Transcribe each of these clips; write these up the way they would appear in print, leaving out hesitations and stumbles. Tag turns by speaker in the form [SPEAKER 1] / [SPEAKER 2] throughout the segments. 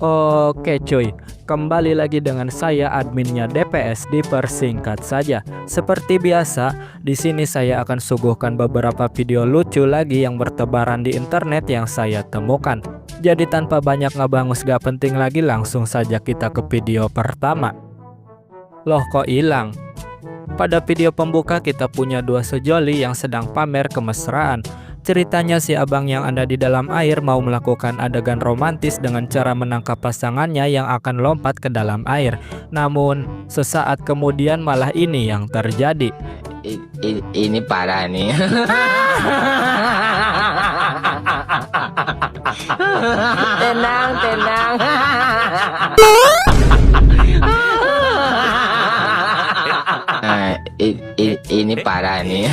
[SPEAKER 1] Oke cuy, kembali lagi dengan saya adminnya DPS dipersingkat saja. Seperti biasa, di sini saya akan suguhkan beberapa video lucu lagi yang bertebaran di internet yang saya temukan. Jadi tanpa banyak ngebangus gak penting lagi, langsung saja kita ke video pertama. Loh kok hilang? Pada video pembuka kita punya dua sejoli yang sedang pamer kemesraan. Ceritanya si abang yang ada di dalam air mau melakukan adegan romantis dengan cara menangkap pasangannya yang akan lompat ke dalam air. Namun sesaat kemudian malah ini yang terjadi.
[SPEAKER 2] Ini parah nih. Tenang. Ini parah nih.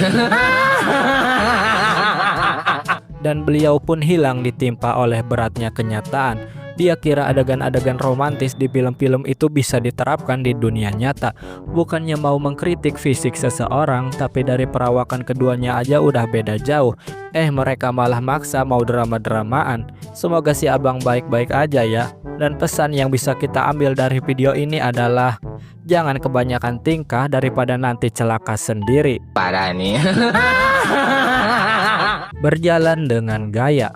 [SPEAKER 1] Dan beliau pun hilang ditimpa oleh beratnya kenyataan. Dia kira adegan-adegan romantis di film-film itu bisa diterapkan di dunia nyata. Bukannya mau mengkritik fisik seseorang, tapi dari perawakan keduanya aja udah beda jauh. Mereka malah maksa mau drama-dramaan. Semoga si abang baik-baik aja ya. Dan pesan yang bisa kita ambil dari video ini adalah jangan kebanyakan tingkah daripada nanti celaka sendiri.
[SPEAKER 2] Parah nih.
[SPEAKER 1] Berjalan dengan gaya.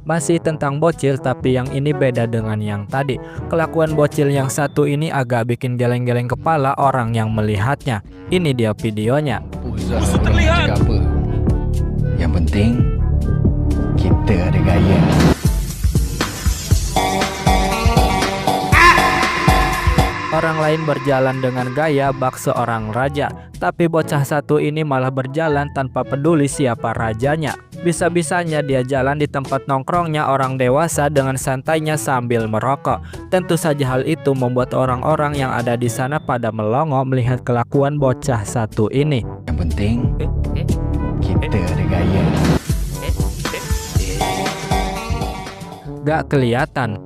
[SPEAKER 1] Masih tentang bocil, tapi yang ini beda dengan yang tadi. Kelakuan bocil yang satu ini agak bikin geleng-geleng kepala orang yang melihatnya. Ini dia videonya.
[SPEAKER 3] Musuh terlihat. Apa? Yang penting kita ada gaya.
[SPEAKER 1] Orang lain berjalan dengan gaya bak seorang raja, tapi bocah satu ini malah berjalan tanpa peduli siapa rajanya. Bisa-bisanya dia jalan di tempat nongkrongnya orang dewasa dengan santainya sambil merokok. Tentu saja hal itu membuat orang-orang yang ada di sana pada melongo melihat kelakuan bocah satu ini.
[SPEAKER 3] Yang penting kita ada gaya.
[SPEAKER 1] Gak kelihatan.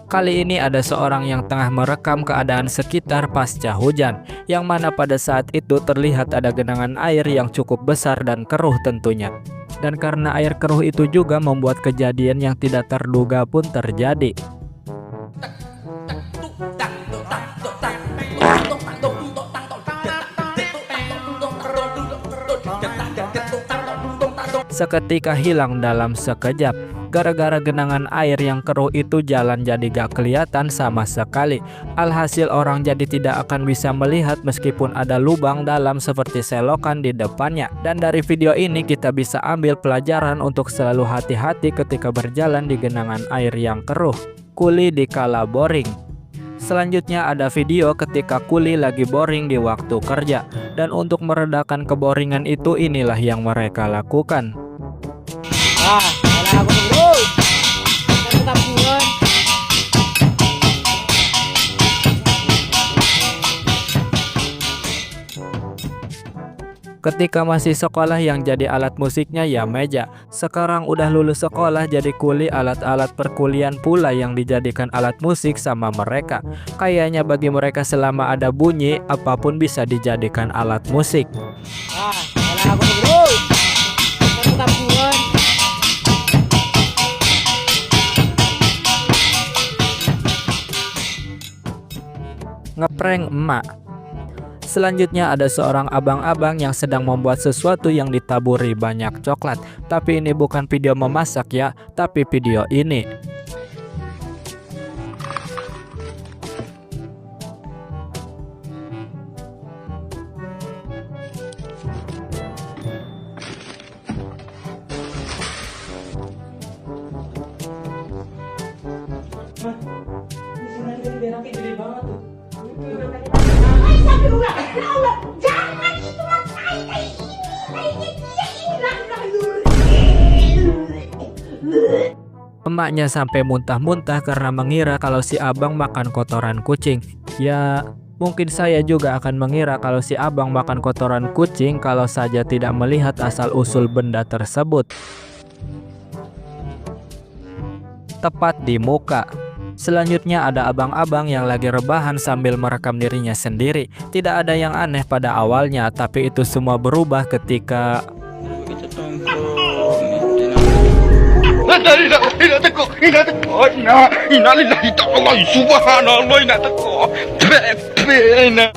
[SPEAKER 1] Kali ini ada seorang yang tengah merekam keadaan sekitar pasca hujan, yang mana pada saat itu terlihat ada genangan air yang cukup besar dan keruh tentunya. Dan karena air keruh itu juga membuat kejadian yang tidak terduga pun terjadi. Seketika hilang dalam sekejap. Gara-gara genangan air yang keruh itu jalan jadi gak kelihatan sama sekali. Alhasil orang jadi tidak akan bisa melihat meskipun ada lubang dalam seperti selokan di depannya. Dan dari video ini kita bisa ambil pelajaran untuk selalu hati-hati ketika berjalan di genangan air yang keruh. Kuli dikala boring. Selanjutnya ada video ketika kuli lagi boring di waktu kerja. Dan untuk meredakan keboringan itu inilah yang mereka lakukan.
[SPEAKER 4] Wala ako dulu. Tetap turun.
[SPEAKER 1] Ketika masih sekolah yang jadi alat musiknya ya meja. Sekarang udah lulus sekolah jadi kuli, alat-alat perkuliahan pula yang dijadikan alat musik sama mereka. Kayaknya bagi mereka selama ada bunyi, apapun bisa dijadikan alat musik.
[SPEAKER 4] Wala ako dulu. Tetap turun.
[SPEAKER 1] Ngeprank emak. Selanjutnya ada seorang abang-abang yang sedang membuat sesuatu yang ditaburi banyak coklat. Tapi ini bukan video memasak ya, tapi video ini.
[SPEAKER 5] Jangan itu makanya
[SPEAKER 1] Emaknya sampai muntah-muntah karena mengira kalau si abang makan kotoran kucing. Ya, mungkin saya juga akan mengira kalau si abang makan kotoran kucing kalau saja tidak melihat asal-usul benda tersebut. Tepat di muka. Selanjutnya ada abang-abang yang lagi rebahan sambil merekam dirinya sendiri. Tidak ada yang aneh pada awalnya, tapi itu semua berubah ketika
[SPEAKER 3] Ina teko. Innalillahi ta'ala subhanallah ina teko. Ina.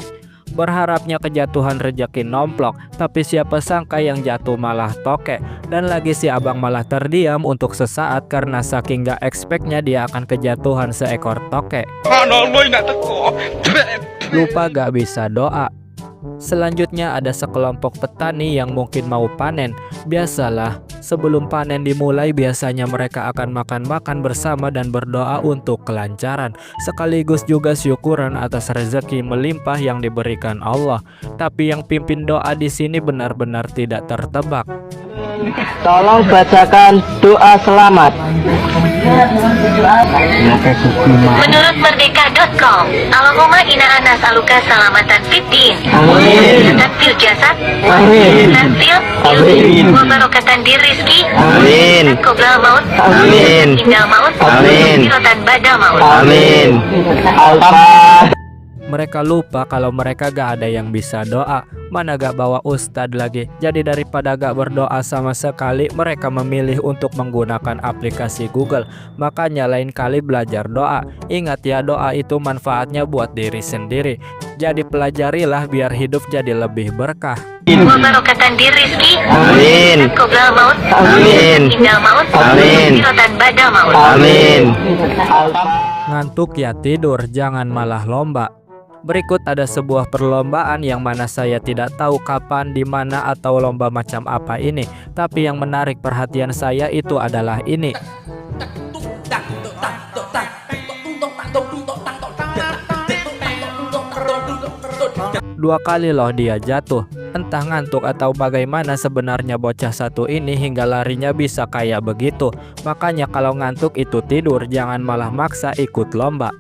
[SPEAKER 1] Berharapnya kejatuhan rejeki nomplok, tapi siapa sangka yang jatuh malah tokek. Dan lagi si abang malah terdiam untuk sesaat karena saking gak expectnya dia akan kejatuhan seekor tokek.
[SPEAKER 3] Subhanallah ina teko.
[SPEAKER 1] Lupa gak bisa doa. Selanjutnya ada sekelompok petani yang mungkin mau panen. Biasalah, sebelum panen dimulai biasanya mereka akan makan-makan bersama dan berdoa untuk kelancaran, sekaligus juga syukuran atas rezeki melimpah yang diberikan Allah. Tapi yang pimpin doa di sini benar-benar tidak tertebak.
[SPEAKER 6] Tolong bacakan doa selamat.
[SPEAKER 5] Menurut merdeka.com, Allahumma inna nas'aluka salamatan fiddin, dan fil jasad, dan fil ilmi, wa barokatan di rizki, dan qoblal maut, indal maut, firatan badal maut.
[SPEAKER 1] Mereka lupa kalau mereka gak ada yang bisa doa. Mana gak bawa ustadz lagi. Jadi daripada gak berdoa sama sekali, mereka memilih untuk menggunakan aplikasi Google. Makanya lain kali belajar doa. Ingat ya, doa itu manfaatnya buat diri sendiri. Jadi pelajarilah biar hidup jadi lebih berkah.
[SPEAKER 5] Wa barokatan di rizki, dan qoblal maut, indal maut, firatan badal maut.
[SPEAKER 1] Ngantuk ya tidur, jangan malah lomba. Berikut ada sebuah perlombaan yang mana saya tidak tahu kapan, di mana, atau lomba macam apa ini. Tapi yang menarik perhatian saya itu adalah ini. Dua kali loh dia jatuh. Entah ngantuk atau bagaimana sebenarnya bocah satu ini hingga larinya bisa kayak begitu. Makanya kalau ngantuk itu tidur, jangan malah maksa ikut lomba.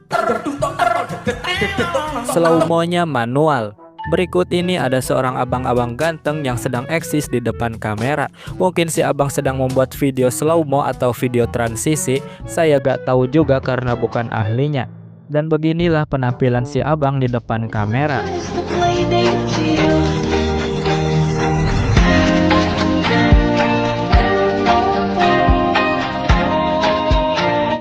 [SPEAKER 1] Slow-mo-nya manual. Berikut ini ada seorang abang-abang ganteng yang sedang eksis di depan kamera. Mungkin si abang sedang membuat video slow-mo atau video transisi. Saya gak tahu juga karena bukan ahlinya. Dan beginilah penampilan si abang di depan kamera.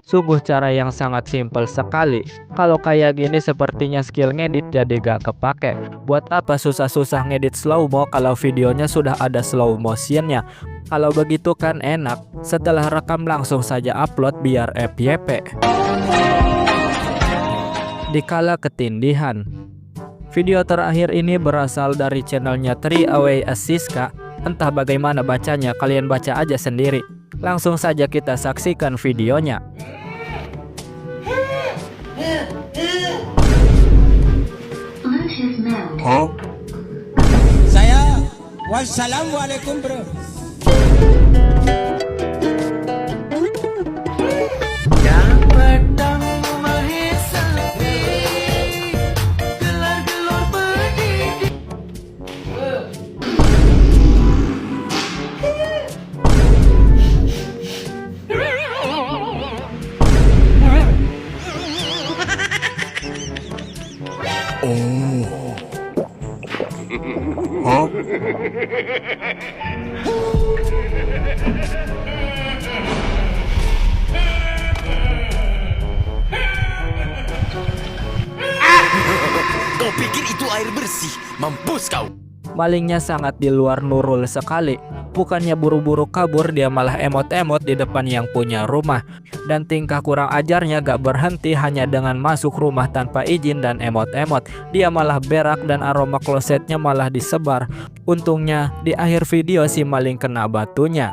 [SPEAKER 1] Sungguh cara yang sangat simpel sekali. Kalau kayak gini sepertinya skill ngedit jadi gak kepake. Buat apa susah-susah ngedit slow-mo kalau videonya sudah ada slow motionnya? Kalau begitu kan enak, setelah rekam langsung saja upload biar FYP. Dikala ketindihan. Video terakhir ini berasal dari channelnya 3 Away Asiska. Entah bagaimana bacanya, kalian baca aja sendiri. Langsung saja kita saksikan videonya.
[SPEAKER 7] Saya wassalamualaikum bro. Kau pikir itu air bersih? Mampus kau.
[SPEAKER 1] Malingnya sangat di luar nurul sekali. Bukannya buru-buru kabur, dia malah emot-emot di depan yang punya rumah. Dan tingkah kurang ajarnya gak berhenti hanya dengan masuk rumah tanpa izin dan emot-emot. Dia malah berak dan aroma klosetnya malah disebar. Untungnya di akhir video si maling kena batunya.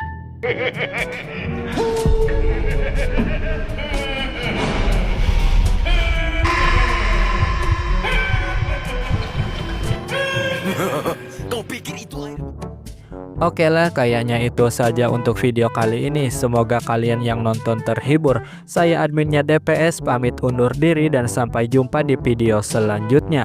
[SPEAKER 7] Kau pikir itu air?
[SPEAKER 1] Oke lah, kayaknya itu saja untuk video kali ini. Semoga kalian yang nonton terhibur. Saya adminnya DPS pamit undur diri dan sampai jumpa di video selanjutnya.